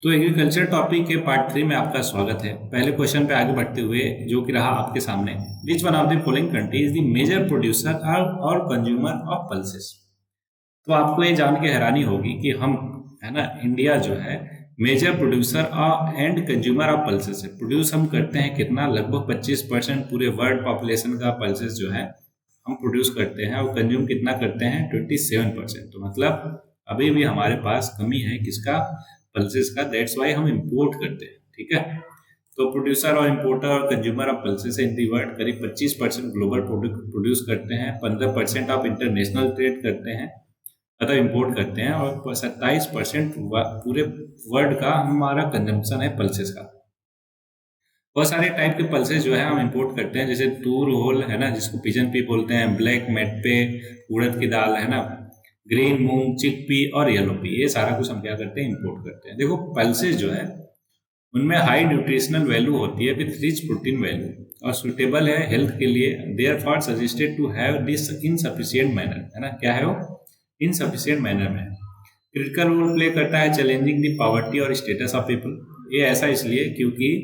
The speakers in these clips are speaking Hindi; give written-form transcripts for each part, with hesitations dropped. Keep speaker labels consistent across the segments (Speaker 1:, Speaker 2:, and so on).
Speaker 1: तो एग्रीकल्चर टॉपिक के पार्ट 3 में आपका स्वागत है। पहले क्वेश्चन पे आगे बढ़ते हुए जो कि रहा आपके सामने, which one of the following country is the major producer और कंज्यूमर ऑफ पल्सेस। तो आपको ये जान के हैरानी होगी कि हम, है ना, इंडिया जो है major producer and consumer of pulses है। प्रोड्यूस हम करते हैं कितना, लगभग 25% पूरे वर्ल्ड पॉपुलेशन का पल्सेस जो है हम प्रोड्यूस करते हैं, और कंज्यूम कितना करते हैं, 27%। तो मतलब अभी भी हमारे पास कमी है किसका, पल्सेस का। दैट्स वाई हम इंपोर्ट करते हैं। ठीक है, तो प्रोड्यूसर और इंपोर्टर और consumer of pulses in the world करीब 25% ग्लोबल प्रोड्यूस करते हैं, 15% ऑफ इंटरनेशनल ट्रेड करते हैं, अतः इंपोर्ट करते हैं, और 27% पूरे वर्ल्ड का हमारा कंजम्पशन है पल्सेस का। बहुत सारे टाइप के पल्सेस जो है हम इंपोर्ट करते हैं, जैसे तूर होल है ना, जिसको पिजन पी बोलते हैं, ब्लैक मेटपे, उड़द की दाल है ना, ग्रीन मूंग, चिकपी और येलो पी, ये सारा कुछ हम क्या करते हैं, इंपोर्ट करते हैं। देखो पल्सेस जो है उनमें हाई न्यूट्रिशनल वैल्यू होती है विथ रिच प्रोटीन वैल्यू, और सुटेबल है हेल्थ के लिए। Therefore suggested to have this insufficient manner, है ना, क्या है वो, इनसफिशिएंट मैनर में। क्रिटिकल रोल प्ले करता है चैलेंजिंग द पॉवर्टी और स्टेटस ऑफ पीपल। ये ऐसा इसलिए क्योंकि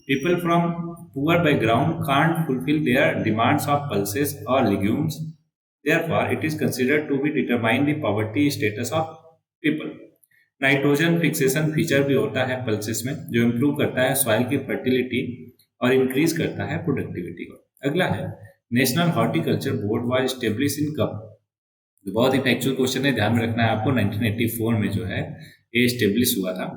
Speaker 1: people from poor background can't fulfil their demands of pulses और legumes, therefore it is considered to be determine the poverty status of people। Nitrogen fixation feature भी होता है पल्सेस में, जो इम्प्रूव करता है सॉइल की फर्टिलिटी और इंक्रीज करता है प्रोडक्टिविटी को। अगला है, national horticulture board was establish in कब। बहुत ही फैक्चुअल क्वेश्चन है, ध्यान में रखना है आपको। 1984 में जो है ये एस्टेब्लिश हुआ था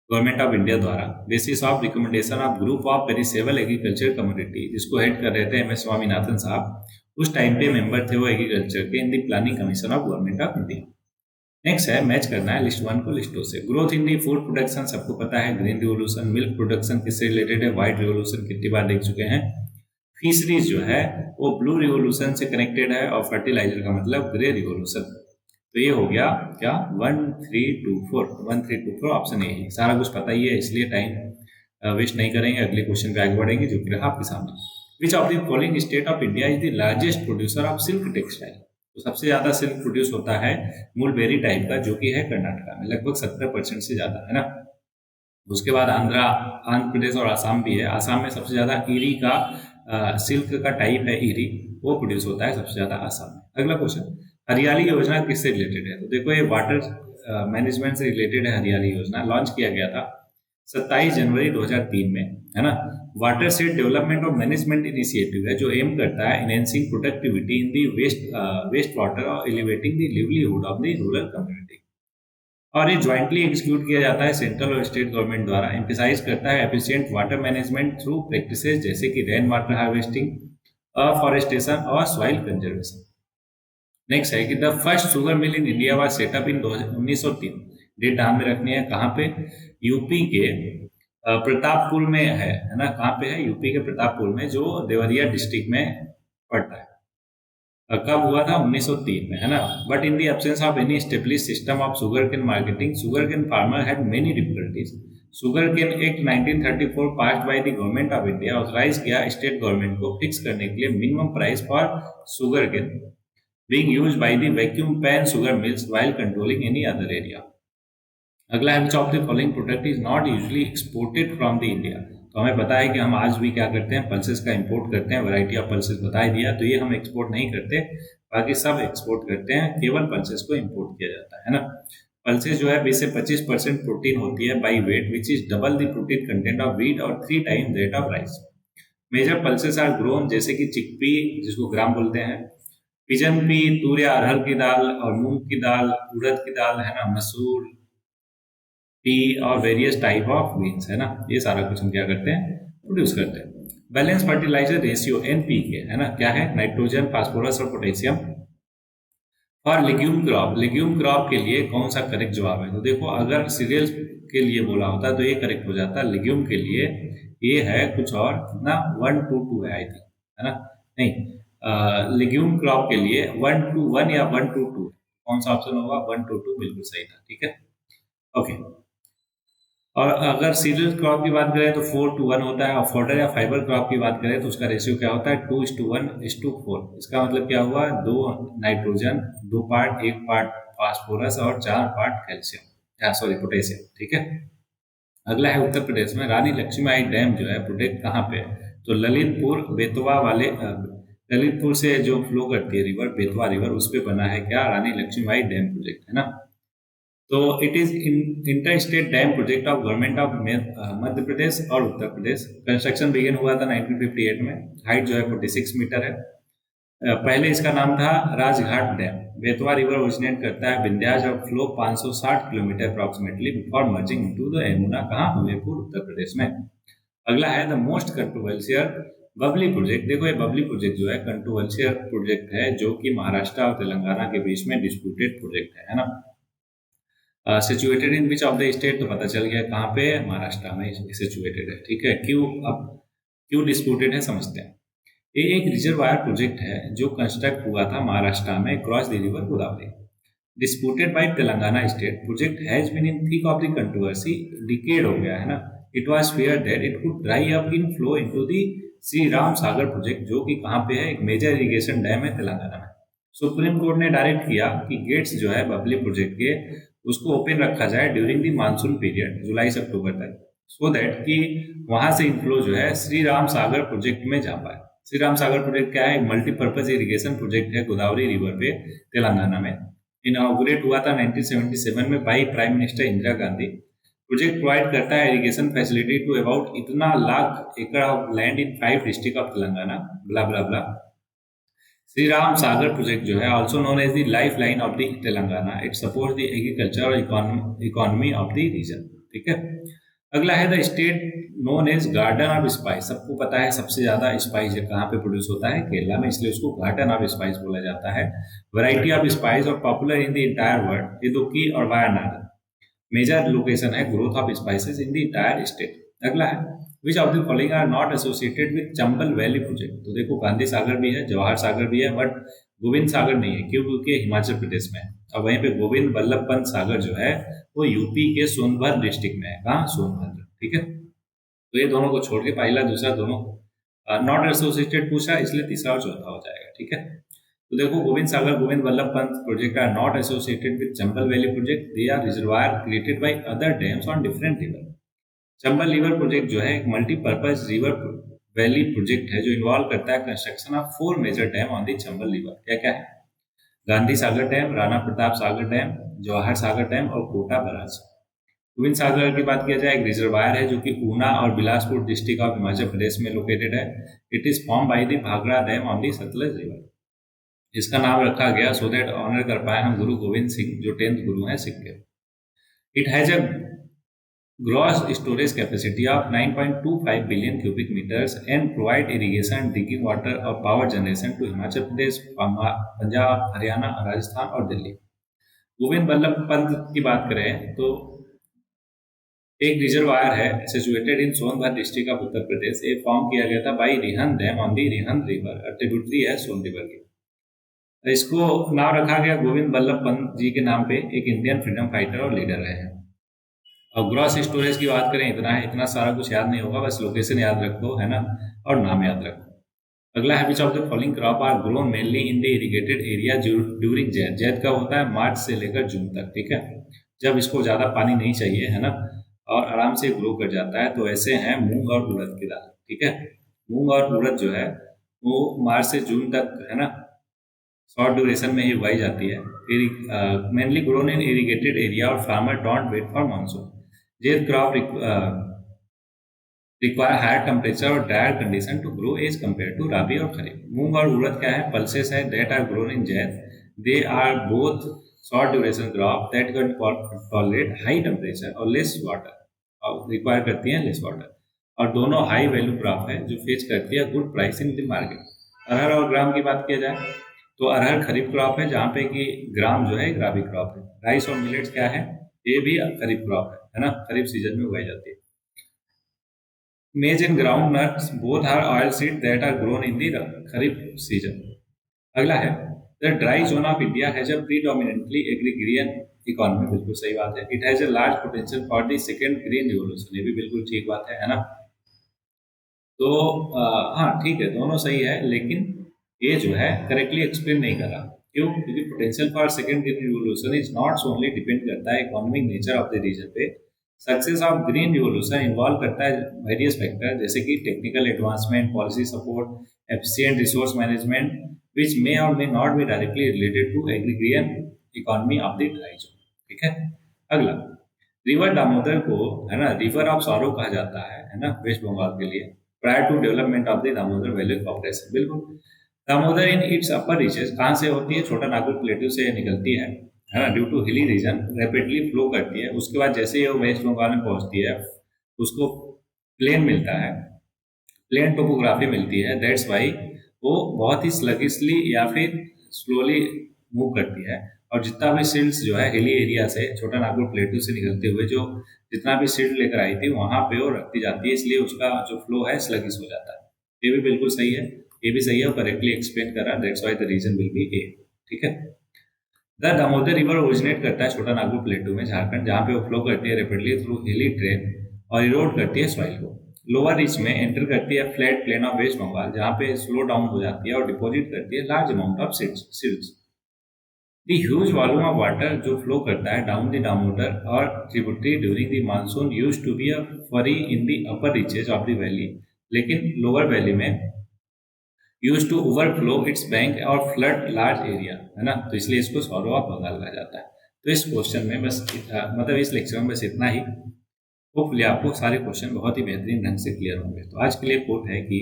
Speaker 1: गवर्नमेंट ऑफ इंडिया द्वारा, basis of recommendation of group of perishable agriculture community, जिसको हेड कर रहे थे एम.एस. स्वामीनाथन साहब। उस टाइम पे मेंबर थे वो एग्रीकल्चर के in the planning commission of government of India. Next है, मैच करना है लिस्ट 1 को लिस्ट 2 से। Growth in the food production सबको पता है, ग्रीन रिवोल्यूशन। मिल्क प्रोडक्शन किससे रिलेटेड है, व्हाइट रिवोल्यूशन कितनी बार देख चुके हैं। फिशरीज जो है वो ब्लू रिवोल्यूशन से कनेक्टेड है, और फर्टिलाइजर का मतलब ग्रे रिवोल्यूशन। तो ये हो गया क्या, 1 3 2 4 ऑप्शन ए। सारा कुछ पता ही है, इसलिए टाइम वेस्ट नहीं करेंगे, अगले क्वेश्चन पे आगे बढ़ेंगे जो कि रहा आपके सामने। विच of the following state of India is the largest producer of silk textile. तो सबसे ज्यादा सिल्क प्रोड्यूस होता है मुलबेरी टाइप का, जो कि है कर्नाटका में, लगभग 70% से ज्यादा, है ना। उसके बाद आंध्र प्रदेश और आसाम भी है। आसाम में सबसे ज्यादा ईरी का सिल्क का टाइप है ईरी, वो प्रोड्यूस होता है सबसे ज्यादा आसाम में। अगला क्वेश्चन, हरियाली योजना किससे रिलेटेड है। तो देखो ये वाटर मैनेजमेंट से रिलेटेड है। हरियाली योजना लॉन्च किया गया था 27 जनवरी 2003 में, है ना। वाटर सेट डेवलपमेंट और मैनेजमेंट इनिशिएटिव है, जो एम करता है enhancing productivity in the waste water और elevating the livelihood of the rural community. और ये ज्वाइंटली एग्जीक्यूट किया जाता है सेंट्रल और स्टेट गवर्नमेंट द्वारा। एम्फेसाइज करता है efficient water management through practices जैसे कि रेन वाटर हार्वेस्टिंग, अफॉरेस्टेशन और सॉइल कंजर्वेशन। नेक्स्ट है कि the first sugar mill in India was set up in 1903। Date ध्यान में रखनी है, कहाँ पे, यूपी के प्रतापपुर में है ना। कहाँ पे है, यूपी के प्रतापपुर में, जो देवरिया डिस्ट्रिक्ट में पड़ता है। कब हुआ था, 1903 में, है ना। But in the absence of any establish system of sugar cane marketing, sugar cane farmer had many difficulties. Sugar cane act 1934 passed by the government of India authorise किया स्टेट गवर्नमेंट को फिक्स करने के लिए minimum price for sugar cane being used by the vacuum pan sugar mills while controlling any other area। अगला है, which of the following product is not usually exported from the India। तो हमें पता है कि हम आज भी क्या करते हैं, पल्सेस का इंपोर्ट करते हैं। वैरायटी ऑफ पल्सेस बता ही दिया, तो ये हम एक्सपोर्ट नहीं करते, बाकी सब एक्सपोर्ट करते हैं, केवल पल्सेस को इंपोर्ट किया जाता है ना। पल्सेस जो है 20 से 25% प्रोटीन होती है by weight, which is double the protein content of wheat और 3 time that of rice. Major pulses are grown, जैसे कि चिकपी जिसको ग्राम बोलते हैं, पिजन पी, तूर या अरहर की दाल और मूंग की दाल, उड़द की दाल, है ना, मसूर, पी और वेरियस टाइप ऑफ बीन्स, है ना। ये सारा कुछ हम क्या करते हैं, प्रोड्यूस करते हैं। बैलेंस फर्टिलाइजर रेशियो एनपीके, है ना, क्या है, नाइट्रोजन, फास्फोरस और पोटेशियम। और लेग्यूम क्रॉप के लिए कौन सा करेक्ट जवाब है। तो देखो, अगर सीरियल के लिए बोला होता तो ये करेक्ट हो जाता, लेग्यूम के लिए ये है कुछ और, कितना, 1 to 2 है आई थिंक, है ना, नहीं, लेग्यूम क्रॉप के लिए 1 to 1 या 1 to 2, कौन सा ऑप्शन होगा, 1 to 2 बिल्कुल सही था। ठीक है, ओके। और अगर सीरियल क्रॉप की बात करें तो 4 to 1 होता है, और फॉडर या फाइबर क्रॉप की बात करें तो उसका रेशियो क्या होता है, 2:1:4। इसका मतलब क्या हुआ, 2 नाइट्रोजन, 2 पार्ट, 1 पार्ट फास्फोरस और 4 पार्ट कैल्शियम, सॉरी पोटेशियम। ठीक है, अगला है उत्तर प्रदेश में रानी लक्ष्मीबाई डैम जो है प्रोजेक्ट कहाँ पे है? तो ललितपुर बेतवा वाले ललितपुर से जो फ्लो करती है रिवर बेतवा रिवर उस पे बना है क्या? रानी लक्ष्मीबाई डैम प्रोजेक्ट है ना। तो it is inter state dam project of government of Madhya Pradesh और उत्तर प्रदेश। कंस्ट्रक्शन बिगिन हुआ था 1958 में। हाइट जो है 46 मीटर है। पहले इसका नाम था Rajghat dam. Betwa river originate करता है विंध्याचल और flow 560 kilometre approximately before merging into the Yamuna, कहाँ? हमीरपुर उत्तर प्रदेश में। अगला है the most controversial Babli project. देखो ये बबली प्रोजेक्ट जो है कंट्रोवर्शियल प्रोजेक्ट है जो कि महाराष्ट्र और तेलंगाना के बीच में डिस्प्यूटेड प्रोजेक्ट है ना। Situated in which of the state? तो पता चल गया कहाँ पे, महाराष्ट्र में सिचुएटेड है। ठीक है, क्यों? अब क्यों डिस्प्यूटेड है समझते हैं। ये एक रिजर्वायर प्रोजेक्ट है जो कंस्ट्रक्ट हुआ था महाराष्ट्र में cross the river Godavari. Disputed by Telangana state. Project has been in thick of the controversy, decade हो गया है ना। It was fear that it could dry up in flow into the Shri Ram Sagar project जो कि कहाँ पे है, एक मेजर इरिगेशन डैम है तेलंगाना में। सुप्रीम कोर्ट ने डायरेक्ट किया कि गेट्स जो है बबली प्रोजेक्ट के उसको ओपन रखा जाए ड्यूरिंग द मानसून पीरियड जुलाई से अक्टूबर तक, सो दैट कि वहां से इनफ्लो जो है श्री राम सागर प्रोजेक्ट में जा पाए। श्री राम सागर प्रोजेक्ट क्या है? मल्टीपर्पज इरिगेशन प्रोजेक्ट है गोदावरी रिवर पे तेलंगाना में। इनॉग्रेट हुआ था 1977 में by prime minister Indira Gandhi. Project provide करता है इरिगेशन फैसिलिटी टू अबाउट इतना लाख एकड़ of land in 5 district of Telangana, blah blah blah. Shri Ram Sagar project जो है also known as the life line of the Telangana. It support the agriculture और इकोनॉमी ऑफ द रीजन। ठीक है, अगला है the state known as garden of spice. सबको पता है सबसे ज्यादा स्पाइस कहाँ पे प्रोड्यूस होता है? केरला में, इसलिए उसको गार्डन ऑफ स्पाइस बोला जाता है। वैरायटी ऑफ स्पाइस और popular in the entire world. Idukki और वायनाड मेजर लोकेशन है growth of spices in the entire state. अगला है which of the following are not associated with Chambal valley project. तो देखो गांधी सागर भी है, जवाहर सागर भी है, बट गोविंद सागर नहीं है। क्यों? क्योंकि हिमाचल प्रदेश में है। और वहीं पे गोविंद वल्लभ पंत सागर जो है वो यूपी के सोनभद्र डिस्ट्रिक्ट में है। कहाँ? सोनभद्र। ठीक है, तो ये दोनों को छोड़ के पहला दूसरा दोनों नॉट एसोसिएटेड पूछा, इसलिए तीसरा और चौथा हो जाएगा। ठीक है, तो देखो Govind Sagar Govind Vallabh Pant project are not associated with Chambal valley project. They are reservoir created by other dams on different river. Chambal river project जो है एक मल्टीपर्पज रिवर वैली प्रोजेक्ट है जो इन्वॉल्व करता है construction of 4 major dam on the Chambal river. क्या क्या है? Gandhi Sagar dam, Rana Pratap Sagar dam, Jawahar Sagar dam और कोटा बराज। गोविंद सागर की बात किया जाए, एक रिजर्वायर है जो कि ऊना और बिलासपुर डिस्ट्रिक्ट ऑफ हिमाचल प्रदेश में लोकेटेड है। It is form by the Bhakra dam on the Sutlej river. इसका नाम रखा गया सो दैट ऑनर कर पाए हम गुरु गोविंद सिंह जो 10th गुरु हैं सिख के। It has a gross storage capacity of 9.25 billion cubic meters and provide irrigation, drinking water और power generation to Himachal Pradesh, Punjab, Haryana, Rajasthan और दिल्ली। गोविंद वल्लभ पंत की बात करें तो एक रिजर्वायर है situated in Sonbhadra district of Uttar Pradesh. ये फॉर्म किया गया था by Rihand dam on the Rihand river, tributary है सोन रिवर की। इसको नाम रखा गया गोविंद वल्लभ पंत जी के नाम पे, एक इंडियन फ्रीडम फाइटर और लीडर रहे हैं। और ग्रॉस स्टोरेज की बात करें इतना है, इतना सारा कुछ याद नहीं होगा, बस लोकेशन याद रखो है ना, और नाम याद रखो। अगला है which of the following crop are grown mainly in the irrigated area during Zaid. Zaid कब होता है? मार्च से लेकर जून तक। ठीक है, जब इसको ज्यादा पानी नहीं चाहिए है ना और आराम से ग्रो कर जाता है। तो ऐसे हैं मूंग और उड़द की दाल। ठीक है, मूंग और उड़द जो है वो मार्च से जून तक है ना शॉर्ट ड्यूरेशन में ही उगाई जाती है। Mainly grown in irrigated area और farmer don't wait for monsoon. These crop require higher temperature और drier condition to grow as compared to rabi और खरीफ। मूंग और उड़द क्या है? pulses है that are grown in jet. They are both short duration crop that can tolerate high temperature और less water और require करती हैं less water। और दोनों हाई वैल्यू क्रॉप है जो फेच करती है good price in the market. अरहर और ग्राम की बात किया जाए तो अरहर खरीफ क्रॉप है जहाँ पे कि ग्राम जो है एक राबी क्रॉप है। राइस और मिलेट्स क्या है? ये भी खरीफ क्रॉप है ना, खरीफ सीजन में उगाई जाती है। Maize and ground nuts both are oil seed that are grown in the kharif season. अगला है the dry zone of India has a predominantly agrarian economy. बिल्कुल सही बात है। It has a large potential for the second green revolution. ये भी बिल्कुल ठीक बात है ना। तो हाँ ठीक है, दोनों सही है, लेकिन ये जो है करेक्टली एक्सप्लेन नहीं कर रहा। क्यों? क्योंकि potential for second green revolution is not only depend करता है economic nature of the region पे। Success of green revolution involve करता है वेरियस फैक्टर जैसे कि technical advancement, policy support, efficient resource management which may or may not be directly related to agrarian economy of the region. ठीक है। अगला, रिवर दामोदर को है ना रिवर ऑफ सॉरो कहा जाता है ना, वेस्ट बंगाल के लिए, prior to development of the Damodar valley corporation. बिल्कुल, Damodar in its upper reaches कहाँ से होती है, छोटा नागपुर प्लेटू से निकलती है ना, due to hilly region rapidly flow करती है। उसके बाद जैसे ही वो वेस्ट बंगाल में पहुंचती है उसको प्लेन मिलता है, प्लेन टोपोग्राफी मिलती है, दैट्स वाई वो बहुत ही स्लगिशली या फिर स्लोली मूव करती है। और जितना भी सीड्स जो है हिली एरिया से, छोटा नागपुर प्लेटू से निकलते हुए जो जितना भी सीड लेकर आई थी वहां पे वो रखती जाती है, इसलिए उसका जो फ्लो है स्लगिश हो जाता है। ये भी बिल्कुल सही है, ये भी सही है, करेक्टली एक्सप्लेन करा, that's why the region will be a. ठीक है। द दामोदर रिवर ओरिजिनेट करता है छोटा नागपुर प्लेटू में, झारखंड, जहाँ पे वो फ्लो करती है रेपिडली थ्रू हिली ट्रेन और इरोड करती है सॉइल को। लोअर रीच में एंटर करती है flat plain of West Bengal, जहाँ पे स्लो डाउन हो जाती है और डिपॉजिट करती है large amount of seeds. The huge volume of water जो फ्लो करता है डाउन द दामोदर और tributary during the monsoon used to be a fury in the upper reaches of the valley, लेकिन लोअर वैली में use to overflow its bank और फ्लड लार्ज एरिया, है ना, तो इसलिए इसको सॉरो ऑफ बंगाल कहा जाता है। तो इस क्वेश्चन में बस मतलब इस लेक्चर में बस इतना ही। होपफुली आपको सारे क्वेश्चन बहुत ही बेहतरीन ढंग से क्लियर होंगे। तो आज के लिए कोट है कि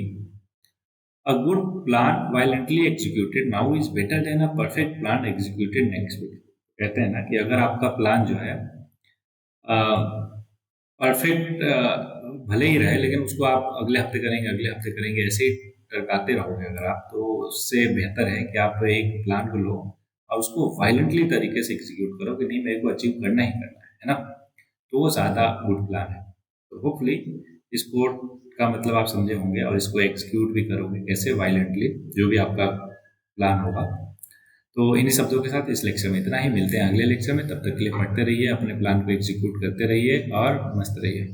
Speaker 1: a good plan violently executed now is better than a perfect plan executed next week. कहते हैं ना कि अगर आपका प्लान जो है परफेक्ट भले ही रहे लेकिन उसको आप अगले हफ्ते करेंगे, अगले हफ्ते करेंगे, ऐसे ही टरकाते रहोगे अगर आप, तो उससे बेहतर है कि आप एक प्लान को लो और उसको वायलेंटली तरीके से एग्जीक्यूट करो कि नहीं मेरे को अचीव करना ही करना है ना, तो वो ज़्यादा गुड प्लान है। तो होपफुली इस कोड का मतलब आप समझे होंगे और इसको एग्जीक्यूट भी करोगे कैसे, वायलेंटली, जो भी आपका प्लान होगा। तो इन्हीं शब्दों के साथ इस लेक्चर में इतना ही, मिलते हैं अगले लेक्चर में। तब तक के लिए पढ़ते रहिए, अपने प्लान को एग्जीक्यूट करते रहिए और मस्त रहिए।